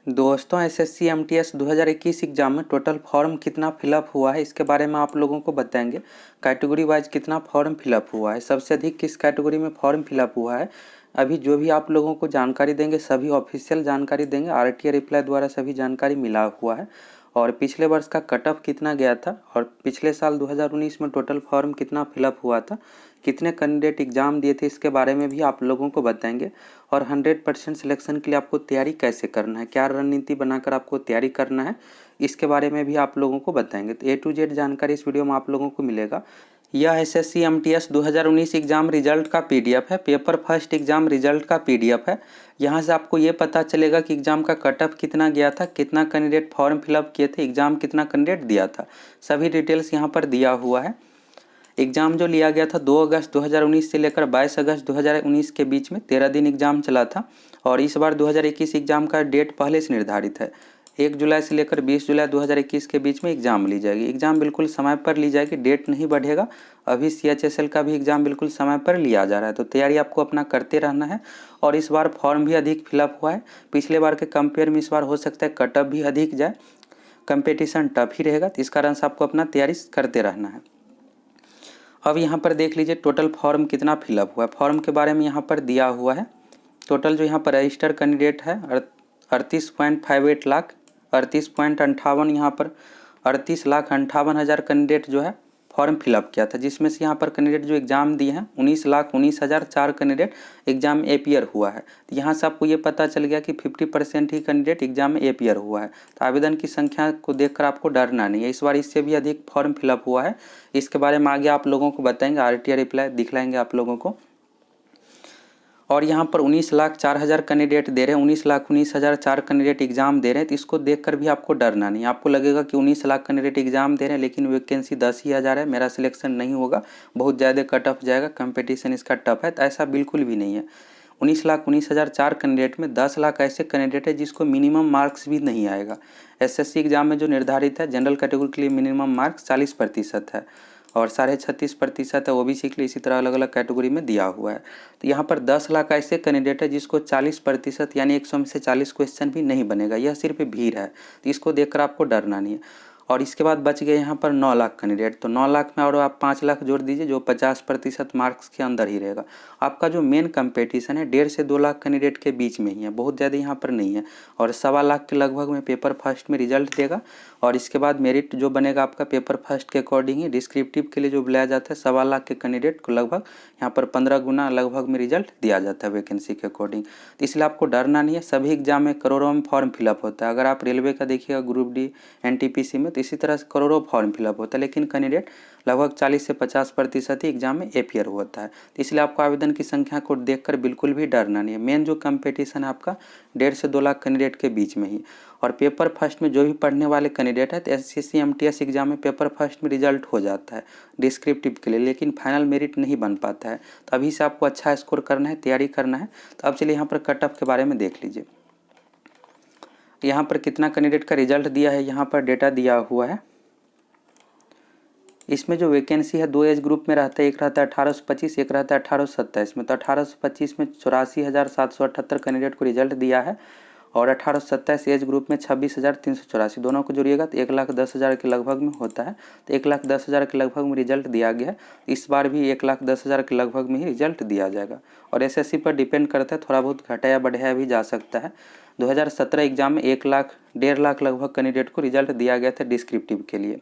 दोस्तों SSC MTS 2021 exam में total form कितना फिलअप हुआ है इसके बारे में आप लोगों को बताएंगे। कैटेगरी वाइज कितना फॉर्म फिलअप हुआ है, सबसे अधिक किस कैटेगरी में फॉर्म फिलअप हुआ है। अभी जो भी आप लोगों को जानकारी देंगे सभी ऑफिशियल जानकारी देंगे, आरटीआई रिप्लाई द्वारा सभी जानकारी मिला हुआ है। और पिछले वर्ष का कट ऑफ कितना गया था और पिछले साल 2019 में टोटल फॉर्म कितना फिलअप हुआ था, कितने कैंडिडेट एग्ज़ाम दिए थे, इसके बारे में भी आप लोगों को बताएंगे। और 100% सिलेक्शन के लिए आपको तैयारी कैसे करना है, क्या रणनीति बनाकर आपको तैयारी करना है, इसके बारे में भी आप लोगों को बताएंगे। तो A to Z जानकारी इस वीडियो में आप लोगों को मिलेगा। यह एसएससी एमटीएस 2019 एग्ज़ाम रिजल्ट का पीडीएफ है, पेपर फर्स्ट एग्ज़ाम रिजल्ट का पीडीएफ है। यहाँ से आपको ये पता चलेगा कि एग्ज़ाम का कट ऑफ कितना गया था, कितना कैंडिडेट फॉर्म फिलअप किए थे, एग्ज़ाम कितना कैंडिडेट दिया था, सभी डिटेल्स यहाँ पर दिया हुआ है। एग्ज़ाम जो लिया गया था 2 अगस्त 2019 से लेकर 22 अगस्त 2019 के बीच में 13 दिन एग्ज़ाम चला था। और इस बार 2021 एग्ज़ाम का डेट पहले से निर्धारित है, 1 जुलाई से लेकर 20 जुलाई 2021 के बीच में एग्ज़ाम ली जाएगी। एग्ज़ाम बिल्कुल समय पर ली जाएगी, डेट नहीं बढ़ेगा। अभी CHSL का भी एग्ज़ाम बिल्कुल समय पर लिया जा रहा है, तो तैयारी आपको अपना करते रहना है। और इस बार फॉर्म भी अधिक फिलअप हुआ है, पिछले बार के कंपेयर में इस बार हो सकता है कट ऑफ भी अधिक जाए, कंपटीशन टफ ही रहेगा, तो इस कारण से आपको अपना तैयारी करते रहना है। अब यहाँ पर देख लीजिए टोटल फॉर्म कितना फिलअप हुआ है। फॉर्म के बारे में यहाँ पर दिया हुआ है। टोटल जो यहाँ पर रजिस्टर कैंडिडेट है 38.58 लाख, 38.58 यहाँ पर 38,58,000 कैंडिडेट जो है फॉर्म फिलअप किया था, जिसमें से यहाँ पर कैंडिडेट जो एग्ज़ाम दिए हैं 19,19,004 कैंडिडेट एग्ज़ाम में एपियर हुआ है। तो यहाँ से आपको ये पता चल गया कि 50% ही कैंडिडेट एग्ज़ाम में एपियर हुआ है। तो आवेदन की संख्या को देखकर आपको डरना नहीं है, इस बार इससे भी अधिक फॉर्म फिलअप हुआ है। इसके बारे में आगे आप लोगों को बताएंगे, आरटीआई रिप्लाई दिखलाएंगे आप लोगों को। और यहाँ पर 19,04,000 कैंडिडेट दे रहे हैं, 19,19,004 कैंडिडेट एग्जाम दे रहे हैं। तो इसको देखकर भी आपको डरना नहीं, आपको लगेगा कि 19 लाख कैंडिडेट एग्जाम दे रहे हैं लेकिन वैकेंसी 10 ही हज़ार है, मेरा सिलेक्शन नहीं होगा, बहुत ज़्यादा कट ऑफ जाएगा, कंपटीशन इसका टफ है। तो ऐसा बिल्कुल भी नहीं है। 19,19,004 कैंडिडेट में 10 लाख ऐसे कैंडिडेट है जिसको मिनिमम मार्क्स भी नहीं आएगा। एसएससी एग्जाम में जो निर्धारित है जनरल कैटेगरी के लिए मिनिमम मार्क्स 40% है और 36.5% है ओबीसी के लिए, इसी तरह अलग अलग कैटेगरी में दिया हुआ है। तो यहाँ पर 10 लाख ऐसे कैंडिडेट है जिसको 40% यानी 100 में से 40 क्वेश्चन भी नहीं बनेगा, यह सिर्फ भीड़ है। तो इसको देखकर आपको डरना नहीं है। और इसके बाद बच गए यहाँ पर 9 लाख कैंडिडेट, तो 9 लाख में और आप 5 लाख जोड़ दीजिए जो 50% मार्क्स के अंदर ही रहेगा। आपका जो मेन कंपटीशन है 1.5 से 2 लाख कैंडिडेट के बीच में ही है, बहुत ज़्यादा यहाँ पर नहीं है। और 1.25 लाख के लगभग में पेपर फर्स्ट में रिजल्ट देगा। और इसके बाद मेरिट जो बनेगा आपका पेपर फर्स्ट के अकॉर्डिंग ही, डिस्क्रिप्टिव के लिए जो बुलाया जाता है 1.25 लाख के कैंडिडेट को लगभग यहाँ पर 15 गुना लगभग में रिजल्ट दिया जाता है वैकेंसी के अकॉर्डिंग। तो इसलिए आपको डरना नहीं है, सभी एग्जाम में करोड़ों में फॉर्म फिलअप होता है। अगर आप रेलवे का देखिएगा ग्रुप डी एनटीपीसी में, तो इसी तरह से करोड़ों फॉर्म फिलअप होता है, लेकिन कैंडिडेट लगभग 40 से 50% ही एग्जाम में एपियर होता है। तो इसलिए आपको आवेदन की संख्या को देखकर बिल्कुल भी डरना नहीं है। मेन जो कंपटीशन है आपका 1.5 से 2 लाख कैंडिडेट के बीच में ही। और पेपर फर्स्ट में जो भी पढ़ने वाले कैंडिडेट है तो एसएससी एमटीएस एग्जाम में पेपर फर्स्ट में रिजल्ट हो जाता है डिस्क्रिप्टिव के लिए, लेकिन फाइनल मेरिट नहीं बन पाता है। तो अभी से आपको अच्छा स्कोर करना है, तैयारी करना है। तो अब चलिए यहाँ पर कट ऑफ के बारे में देख लीजिए। यहाँ पर कितना कैंडिडेट का रिजल्ट दिया है, यहाँ पर डेटा दिया हुआ है। इसमें जो वैकेंसी है 2 एज ग्रुप में रहता है, एक रहता है 1825, एक रहता है 1827 में। तो 1825 में 84,778 कैंडिडेट को रिजल्ट दिया है और 1827 एज ग्रुप में 26,384, दोनों को जोड़िएगा तो 1,10,000 के लगभग में होता है। तो 1,10,000 के लगभग में रिजल्ट दिया गया है। इस बार भी 1,10,000 के लगभग में ही रिजल्ट दिया जाएगा और एसएससी पर डिपेंड करता है, थोड़ा बहुत घटाया बढ़ाया भी जा सकता है। 2017 एग्जाम में 1 लाख 1.5 लाख लगभग कैंडिडेट को रिजल्ट दिया गया था डिस्क्रिप्टिव के लिए।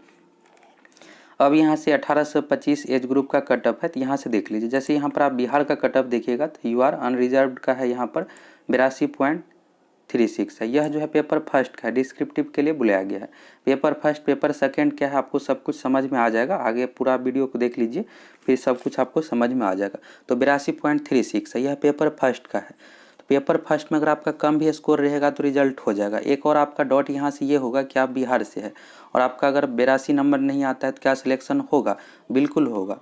अब यहाँ से 1825 एज ग्रुप का कट ऑफ है, तो यहाँ से देख लीजिए। जैसे यहाँ पर आप बिहार का कट ऑफ देखिएगा तो यूआर अनरिजर्व्ड का है, यहाँ पर 82.36 है। यह जो है पेपर फर्स्ट का है, डिस्क्रिप्टिव के लिए बुलाया गया है। पेपर फर्स्ट पेपर सेकंड क्या है आपको सब कुछ समझ में आ जाएगा, आगे पूरा वीडियो को देख लीजिए फिर सब कुछ आपको समझ में आ जाएगा। तो 82.36 है, यह पेपर फर्स्ट का है। पेपर फर्स्ट में अगर आपका कम भी स्कोर रहेगा तो रिजल्ट हो जाएगा। एक और आपका डॉट यहाँ से ये होगा कि आप बिहार से है और आपका अगर 82 नंबर नहीं आता है तो क्या सिलेक्शन होगा? बिल्कुल होगा।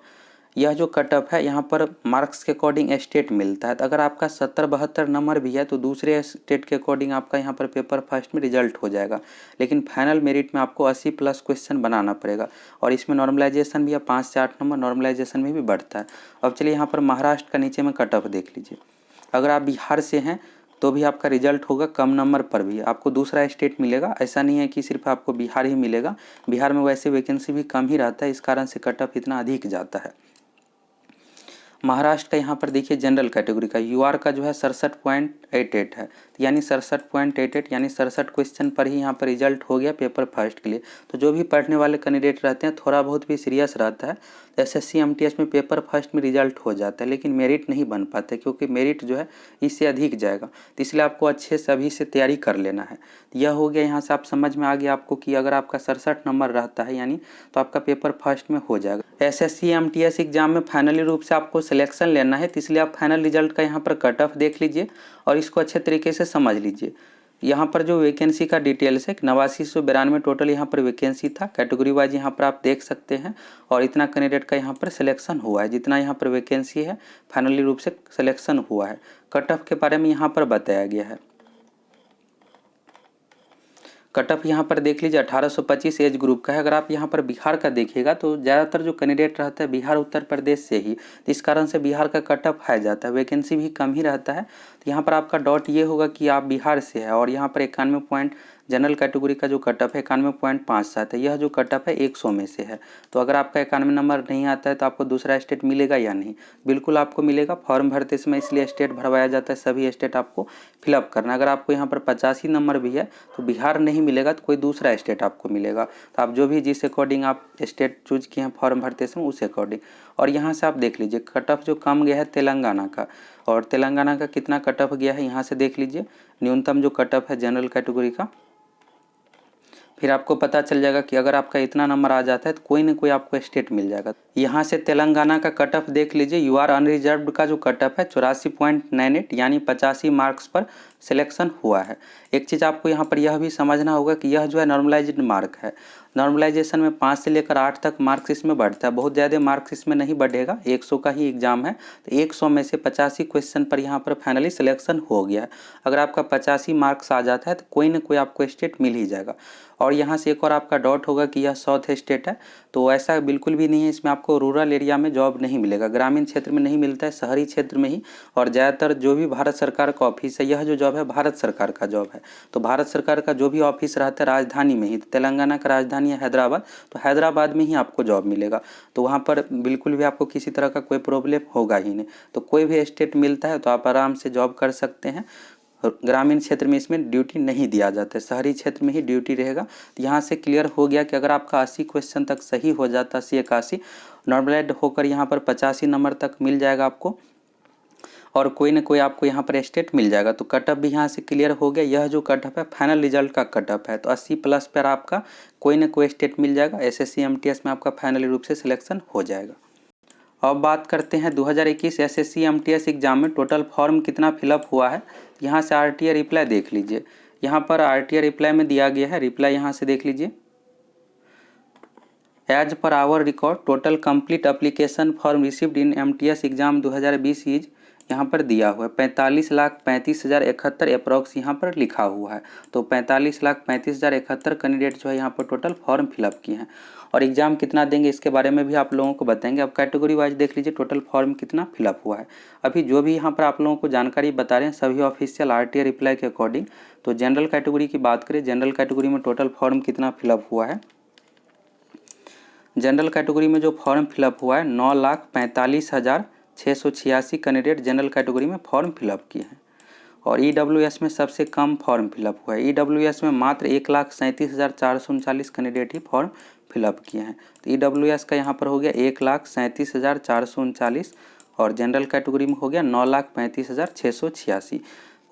यह जो कट ऑफ है यहाँ पर मार्क्स के अकॉर्डिंग स्टेट मिलता है। तो अगर आपका 70-72 नंबर भी है तो दूसरे स्टेट के अकॉर्डिंग आपका यहाँ पर पेपर फर्स्ट में रिजल्ट हो जाएगा, लेकिन फाइनल मेरिट में आपको 80+ क्वेश्चन बनाना पड़ेगा। और इसमें नॉर्मलाइजेशन भी है, 5 से 8 नंबर नॉर्मलाइजेशन में भी बढ़ता है। अब चलिए यहाँ पर महाराष्ट्र का नीचे में कट ऑफ देख लीजिए। अगर आप बिहार से हैं तो भी आपका रिजल्ट होगा कम नंबर पर भी आपको दूसरा स्टेट मिलेगा। ऐसा नहीं है कि सिर्फ आपको बिहार ही मिलेगा, बिहार में वैसे वैकेंसी भी कम ही रहता है, इस कारण से कट ऑफ इतना अधिक जाता है। महाराष्ट्र का यहाँ पर देखिए जनरल कैटेगरी का यूआर का जो है 67.88 है, यानी 67.88 यानी 67 क्वेश्चन पर ही यहाँ पर रिजल्ट हो गया पेपर फर्स्ट के लिए। तो जो भी पढ़ने वाले कैंडिडेट रहते हैं थोड़ा बहुत भी सीरियस रहता है तो एसएससी एमटीएस में पेपर फर्स्ट में रिजल्ट हो जाता है, लेकिन मेरिट नहीं बन पाता क्योंकि मेरिट जो है इससे अधिक जाएगा। तो इसलिए आपको अच्छे से अभी से तैयारी कर लेना है। यह हो गया, यहाँ से आप समझ में आ गया आपको कि अगर आपका 67 नंबर रहता है यानी तो आपका पेपर फर्स्ट में हो जाएगा। एसएससी एमटीएस एग्जाम में फाइनली रूप से आपको सिलेक्शन लेना है, तो इसलिए आप फाइनल रिजल्ट का यहाँ पर कट ऑफ देख लीजिए और इसको अच्छे तरीके से समझ लीजिए। यहाँ पर जो वैकेंसी का डिटेल्स है 8992 टोटल यहाँ पर वैकेंसी था, कैटेगरी वाइज यहाँ पर आप देख सकते हैं। और इतना कैंडिडेट का यहाँ पर सिलेक्शन हुआ है, जितना यहाँ पर वैकेंसी है फाइनली रूप से सिलेक्शन हुआ है। कट ऑफ के बारे में यहाँ पर बताया गया है। कट ऑफ यहाँ पर देख लीजिए 1825 एज ग्रुप का है। अगर आप यहाँ पर बिहार का देखिएगा तो ज़्यादातर जो कैंडिडेट रहता है बिहार उत्तर प्रदेश से ही, तो इस कारण से बिहार का कट ऑफ हाई जाता है, वैकेंसी भी कम ही रहता है। तो यहाँ पर आपका डॉट ये होगा कि आप बिहार से है और यहाँ पर 91 पॉइंट जनरल कैटेगरी का जो कट ऑफ है 91.57 है, यह जो कट ऑफ है 100 में से है। तो अगर आपका 91 नंबर नहीं आता है तो आपको दूसरा स्टेट मिलेगा या नहीं? बिल्कुल आपको मिलेगा। फॉर्म भरते समय इसलिए स्टेट भरवाया जाता है, सभी स्टेट आपको फिलअप करना। अगर आपको यहाँ पर 85 नंबर भी है तो बिहार नहीं मिलेगा तो कोई दूसरा स्टेट आपको मिलेगा। तो आप जो भी जिस अकॉर्डिंग आप स्टेट चूज किए हैं फॉर्म भरते समय उस अकॉर्डिंग। और यहाँ से आप देख लीजिए कट ऑफ जो कम गया है तेलंगाना का, और तेलंगाना का कितना कट ऑफ गया है यहाँ से देख लीजिए। न्यूनतम जो कट ऑफ है जनरल कैटेगरी का, फिर आपको पता चल जाएगा कि अगर आपका इतना नंबर आ जाता है तो कोई ना कोई आपको स्टेट मिल जाएगा। यहाँ से तेलंगाना का कट ऑफ देख लीजिए। यूआर अनरिजर्व्ड का जो कट ऑफ है 84.98 यानी 85 मार्क्स पर सिलेक्शन हुआ है। एक चीज़ आपको यहाँ पर यह भी समझना होगा कि यह जो है नॉर्मलाइज्ड मार्क है। नॉर्मलाइजेशन में 5 से लेकर 8 तक मार्क्स इसमें बढ़ता है, बहुत ज़्यादा मार्क्स इसमें नहीं बढ़ेगा। 100 का ही एग्जाम है तो 100 में से 85 क्वेश्चन पर यहाँ पर फाइनली सिलेक्शन हो गया है। अगर आपका 85 मार्क्स आ जाता है तो कोई ना कोई आपको स्टेट मिल ही जाएगा। और यहाँ से एक और आपका डॉट होगा कि यह साउथ स्टेट है, तो ऐसा बिल्कुल भी नहीं है। इसमें आपको रूरल एरिया में जॉब नहीं मिलेगा, ग्रामीण क्षेत्र में नहीं मिलता है, शहरी क्षेत्र में ही। और ज़्यादातर जो भी भारत सरकार का ऑफिस है, यह जो जॉब है भारत सरकार का जॉब है, तो भारत सरकार का जो भी ऑफिस रहता है राजधानी में ही, तो तेलंगाना का राजधानी है हैदराबाद, तो हैदराबाद में ही आपको जॉब मिलेगा। तो वहाँ पर बिल्कुल भी आपको किसी तरह का कोई प्रॉब्लम होगा ही नहीं। तो कोई भी स्टेट मिलता है तो आप आराम से जॉब कर सकते हैं। ग्रामीण क्षेत्र में इसमें ड्यूटी नहीं दिया जाता है, शहरी क्षेत्र में ही ड्यूटी रहेगा। तो यहाँ से क्लियर हो गया कि अगर आपका 80 क्वेश्चन तक सही हो जाता, 80-81 नॉर्मलाइज्ड होकर यहाँ पर 85 नंबर तक मिल जाएगा आपको, और कोई ना कोई आपको यहाँ पर स्टेट मिल जाएगा। तो कट ऑफ भी यहाँ से क्लियर हो गया। यह जो कट ऑफ है फाइनल रिजल्ट का कट ऑफ है, तो 80 प्लस पर आपका कोई ना कोई स्टेट मिल जाएगा। एसएससी एमटीएस में आपका फाइनली रूप से सिलेक्शन हो जाएगा। अब बात करते हैं 2021 एसएससी एमटीएस एग्जाम में टोटल फॉर्म कितना फिलअप हुआ है। यहाँ से आरटीआई रिप्लाई देख लीजिए। यहाँ पर आरटीआई रिप्लाई में दिया गया है, रिप्लाई यहाँ से देख लीजिए। As per our record total complete application form received in MTS exam 2020 is, यहाँ पर दिया हुआ है 45,35,071 अप्रॉक्स यहाँ पर लिखा हुआ है। तो 45,35,071 कैंडिडेट जो है यहाँ पर टोटल फॉर्म फिलअप किए हैं। और एग्जाम कितना देंगे इसके बारे में भी आप लोगों को बताएंगे। अब कैटेगरी वाइज देख लीजिए टोटल फॉर्म कितना फिलअप हुआ है। अभी जो भी यहाँ पर आप लोगों को जानकारी बता रहे हैं सभी ऑफिशियल आरटीआई रिप्लाई के अकॉर्डिंग। तो जनरल कैटेगरी की बात करें, जनरल कैटेगरी में टोटल फॉर्म कितना फिलअप हुआ है। जनरल कैटेगरी में जो फॉर्म फिलअप हुआ है 9,45,686 कैंडिडेट जनरल कैटेगरी में फॉर्म फिलअप किए हैं। और ईडब्ल्यूएस में सबसे कम फॉर्म फिलअप हुआ है। ईडब्ल्यूएस में मात्र 1,37,439 कैंडिडेट ही फॉर्म फिलअप किए हैं। तो ईडब्ल्यूएस का यहाँ पर हो गया 1,37,439 और जनरल कैटेगरी में हो गया 9,35,686।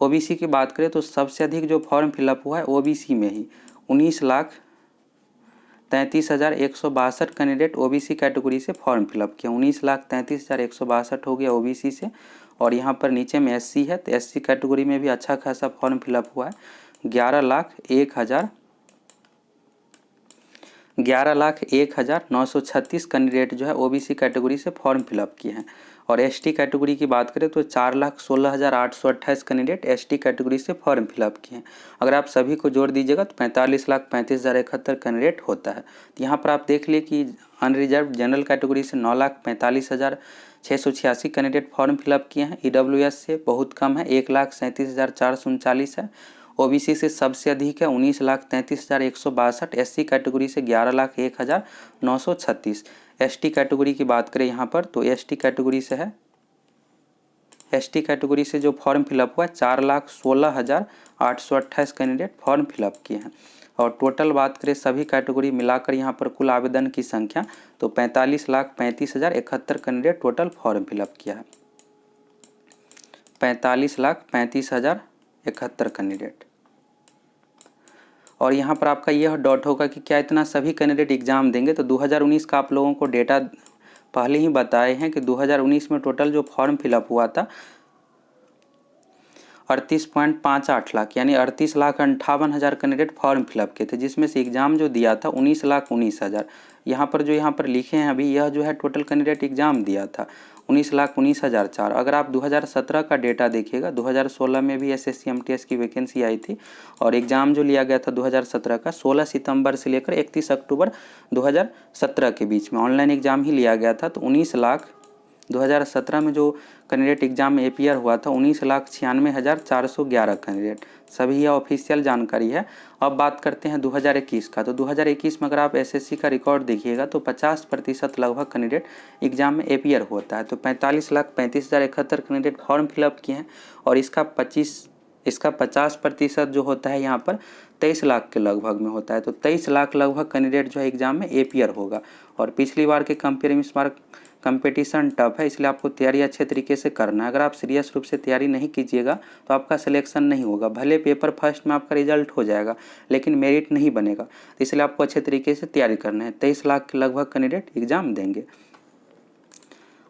ओबीसी की बात करें तो सबसे अधिक जो फॉर्म फिलअप हुआ है ओबीसी में ही 19,33,162 कैंडिडेट ओबीसी कैटेगरी से फॉर्म फिलअप किया। 19,33,162 हो गया ओबीसी से। और यहाँ पर नीचे में एससी है, तो एससी कैटेगरी में भी अच्छा खासा फॉर्म फिलअप हुआ है। 11,01,936 कैंडिडेट जो है ओबीसी कैटेगरी से फॉर्म फिलअप किए हैं। और एसटी कैटेगरी की बात करें तो 4,16,828 कैंडिडेट एसटी कैटेगरी से फॉर्म फिलअप किए हैं। अगर आप सभी को जोड़ दीजिएगा तो 45,35,071 कैंडिडेट होता है। तो यहाँ पर आप देख लिए कि अनरिजर्व जनरल कैटेगरी से 686 कैंडिडेट फॉर्म फिलअप किए हैं। EWS से बहुत कम है, 1,37,439 है। OBC से सबसे अधिक है, 19,33,162। SC कैटेगरी से 11,01,936। ST कैटेगरी की बात करें यहाँ पर तो ST कैटेगरी से है, ST कैटेगरी से जो फॉर्म फिलअप हुआ है 4,16,828 कैंडिडेट फॉर्म फिलअप किए हैं। और टोटल बात करें सभी कैटेगरी मिलाकर यहाँ पर कुल आवेदन की संख्या तो 45,35,071 कैंडिडेट टोटल फॉर्म फिलअप किया है। 45,35,071 कैंडिडेट। और यहाँ पर आपका यह डाउट होगा कि क्या इतना सभी कैंडिडेट एग्जाम देंगे, तो 2019 का आप लोगों को डेटा पहले ही बताए हैं कि 2019 में टोटल जो फॉर्म फिलअप हुआ था 38.58 लाख यानी 38,58,000 कैंडिडेट फॉर्म फिलअप किए थे, जिसमें से एग्ज़ाम जो दिया था 19,19,000। यहाँ पर लिखे हैं अभी, यह जो है टोटल कैंडिडेट एग्ज़ाम दिया था 19,19,004। अगर आप 2017 का डेटा देखिएगा, 2016 में भी SSC MTS की वैकेंसी आई थी और एग्ज़ाम जो लिया गया था 2017 का 16 सितंबर से लेकर 31 अक्टूबर 2017 के बीच में ऑनलाइन एग्ज़ाम ही लिया गया था। तो 2017 में जो कैंडिडेट एग्जाम में अपीयर हुआ था 19,96,411 कैंडिडेट, सभी यह ऑफिशियल जानकारी है। अब बात करते हैं 2021 का, तो 2021 में अगर आप SSC का रिकॉर्ड देखिएगा तो 50% लगभग कैंडिडेट एग्जाम में अपीयर होता है। तो 45,35,071 कैंडिडेट फॉर्म फिलअप किए हैं और इसका 50% जो होता है यहाँ पर 23 लाख के लगभग में होता है। तो 23 लाख लगभग कैंडिडेट जो है एग्जाम में अपीयर होगा। और पिछली बार के कंपेयर में इस बार कंपटीशन टफ है, इसलिए आपको तैयारी अच्छे तरीके से करना है। अगर आप सीरियस रूप से तैयारी नहीं कीजिएगा तो आपका सिलेक्शन नहीं होगा। भले पेपर फर्स्ट में आपका रिजल्ट हो जाएगा लेकिन मेरिट नहीं बनेगा, तो इसलिए आपको अच्छे तरीके से तैयारी करना है। 23 लाख के लगभग कैंडिडेट एग्जाम देंगे।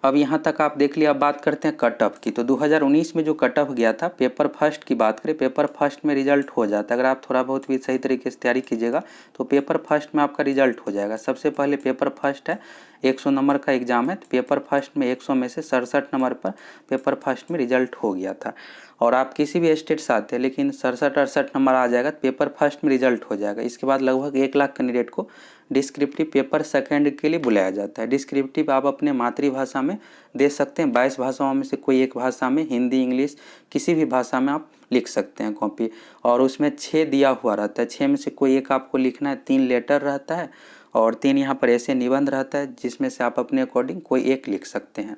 अब यहाँ तक आप देख लिया। अब बात करते हैं कट ऑफ की। तो 2019 में जो कट ऑफ गया था, पेपर फर्स्ट की बात करें, पेपर फर्स्ट में रिजल्ट हो जाता है। अगर आप थोड़ा बहुत भी सही तरीके से तैयारी कीजिएगा तो पेपर फर्स्ट में आपका रिजल्ट हो जाएगा। सबसे पहले पेपर फर्स्ट है, 100 नंबर का एग्जाम है। तो पेपर फर्स्ट में 100 में से 67 नंबर पर पेपर फर्स्ट में रिजल्ट हो गया था। और आप किसी भी स्टेट से आते हैं लेकिन 67-68 नंबर आ जाएगा तो पेपर फर्स्ट में रिजल्ट हो जाएगा। इसके बाद लगभग 1 लाख कैंडिडेट को डिस्क्रिप्टिव पेपर सेकंड के लिए बुलाया जाता है। डिस्क्रिप्टिव आप अपने मातृभाषा में दे सकते हैं, 22 भाषाओं में से कोई एक भाषा में, हिंदी इंग्लिश किसी भी भाषा में आप लिख सकते हैं कॉपी। और उसमें 6 दिया हुआ रहता है, 6 में से कोई एक आपको लिखना है। 3 लेटर रहता है और 3 यहाँ पर ऐसे निबंध रहता है जिसमें से आप अपने अकॉर्डिंग कोई एक लिख सकते हैं।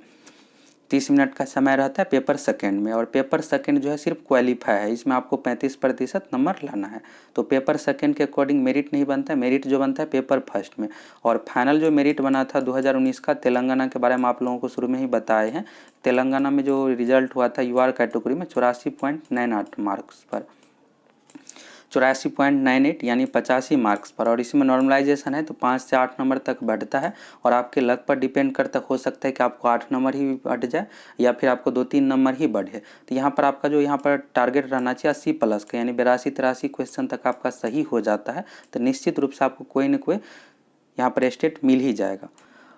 30 मिनट का समय रहता है पेपर सेकंड में। और पेपर सेकंड जो है सिर्फ क्वालिफाई है, इसमें आपको 35% नंबर लाना है। तो पेपर सेकंड के अकॉर्डिंग मेरिट नहीं बनता है, मेरिट जो बनता है पेपर फर्स्ट में। और फाइनल जो मेरिट बना था 2019 का तेलंगाना के बारे में आप लोगों को शुरू में ही बताए हैं। तेलंगाना में जो रिजल्ट हुआ था UR कैटेगरी में 84.98 मार्क्स पर, 84.98 यानी 85 मार्क्स पर। और इसमें नॉर्मलाइजेशन है तो 5 से 8 नंबर तक बढ़ता है और आपके लक पर डिपेंड करता हो सकता है कि आपको 8 नंबर ही बढ़ जाए या फिर आपको 2-3 नंबर ही बढ़े। तो यहाँ पर आपका जो यहाँ पर टारगेट रहना चाहिए 80 प्लस का, यानी 82-83 क्वेश्चन तक आपका सही हो जाता है तो निश्चित रूप से आपको कोई न कोई यहाँ पर स्टेट मिल ही जाएगा।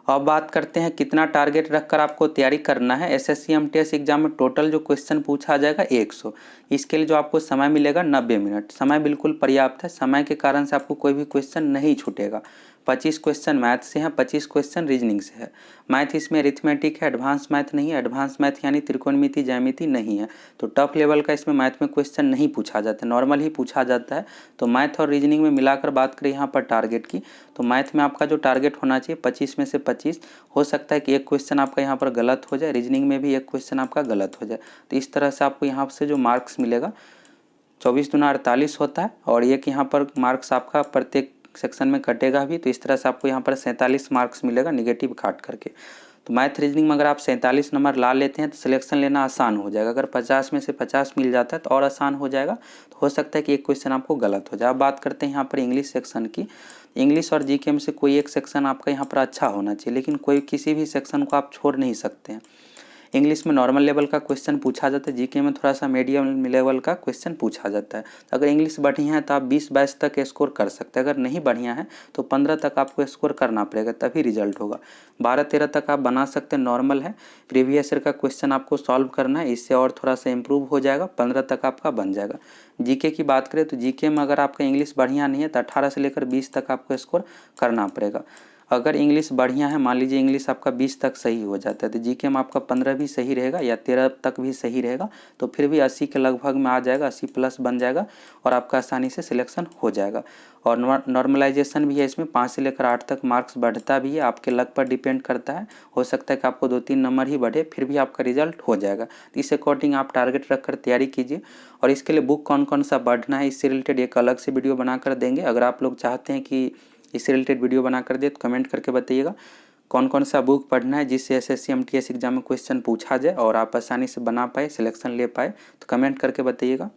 अब बात करते हैं कितना टारगेट रखकर आपको तैयारी करना है। SSC MTS एग्जाम में टोटल जो क्वेश्चन पूछा जाएगा 100। इसके लिए जो आपको समय मिलेगा 90 मिनट, समय बिल्कुल पर्याप्त है। समय के कारण से आपको कोई भी क्वेश्चन नहीं छूटेगा। 25 क्वेश्चन मैथ से हैं, 25 क्वेश्चन रीजनिंग से है। मैथ इसमें अरिथमेटिक है, एडवांस मैथ नहीं है। एडवांस मैथ यानी त्रिकोणमिति ज्यामिति नहीं है। तो टफ लेवल का इसमें मैथ में क्वेश्चन नहीं पूछा जाता, नॉर्मल ही पूछा जाता है। तो मैथ और रीजनिंग में मिलाकर बात करें यहाँ पर टारगेट की, तो मैथ में आपका जो टारगेट होना चाहिए 25 में से 25। हो सकता है कि एक क्वेश्चन आपका यहाँ पर गलत हो जाए, रीजनिंग में भी एक क्वेश्चन आपका गलत हो जाए। तो इस तरह से आपको यहाँ से जो मार्क्स मिलेगा 24 दूना 48 होता है और एक यहाँ पर मार्क्स आपका प्रत्येक सेक्शन में कटेगा भी। तो इस तरह से आपको यहाँ पर 47 मार्क्स मिलेगा निगेटिव काट करके। तो मैथ रीजनिंग में अगर आप 47 नंबर ला लेते हैं तो सिलेक्शन लेना आसान हो जाएगा। अगर 50 में से 50 मिल जाता है तो और आसान हो जाएगा। तो हो सकता है कि एक क्वेश्चन आपको गलत हो जाए। अब बात करते हैं यहाँ पर इंग्लिश सेक्शन की। इंग्लिश और GK में से कोई एक सेक्शन आपका यहाँ पर अच्छा होना चाहिए, लेकिन कोई किसी भी सेक्शन को आप छोड़ नहीं सकते हैं। इंग्लिश में नॉर्मल लेवल का क्वेश्चन पूछा जाता है, GK में थोड़ा सा मीडियम लेवल का क्वेश्चन पूछा जाता है। अगर इंग्लिश बढ़िया है तो आप 20-22 तक स्कोर कर सकते हैं। अगर नहीं बढ़िया है तो 15 तक आपको स्कोर करना पड़ेगा तभी रिजल्ट होगा। 12-13 तक आप बना सकते हैं, नॉर्मल है। प्रीवियस ईयर का क्वेश्चन आपको सॉल्व करना है, इससे और थोड़ा सा इम्प्रूव हो जाएगा, 15 तक आपका बन जाएगा। GK की बात करें तो GK में अगर आपका इंग्लिश बढ़िया नहीं है तो 18 से लेकर 20 तक आपको स्कोर करना पड़ेगा। अगर इंग्लिश बढ़िया है, मान लीजिए इंग्लिश आपका 20 तक सही हो जाता है, तो जीके में आपका 15 भी सही रहेगा या 13 तक भी सही रहेगा, तो फिर भी 80 के लगभग में आ जाएगा, 80 प्लस बन जाएगा और आपका आसानी से सिलेक्शन हो जाएगा। और नॉर्मलाइजेशन भी है इसमें, 5 से लेकर 8 तक मार्क्स बढ़ता भी है, आपके लक पर डिपेंड करता है। हो सकता है कि आपको 2-3 नंबर ही बढ़े, फिर भी आपका रिजल्ट हो जाएगा। तो इस अकॉर्डिंग आप टारगेट रखकर तैयारी कीजिए। और इसके लिए बुक कौन कौन सा पढ़ना है, इससे रिलेटेड एक अलग से वीडियो बनाकर देंगे। अगर आप लोग चाहते हैं कि इससे रिलेटेड वीडियो बना कर दे तो कमेंट करके बताइएगा कौन कौन सा बुक पढ़ना है, जिससे एसएससी एमटीएस एग्जाम में क्वेश्चन पूछा जाए और आप आसानी से बना पाए, सिलेक्शन ले पाए। तो कमेंट करके बताइएगा।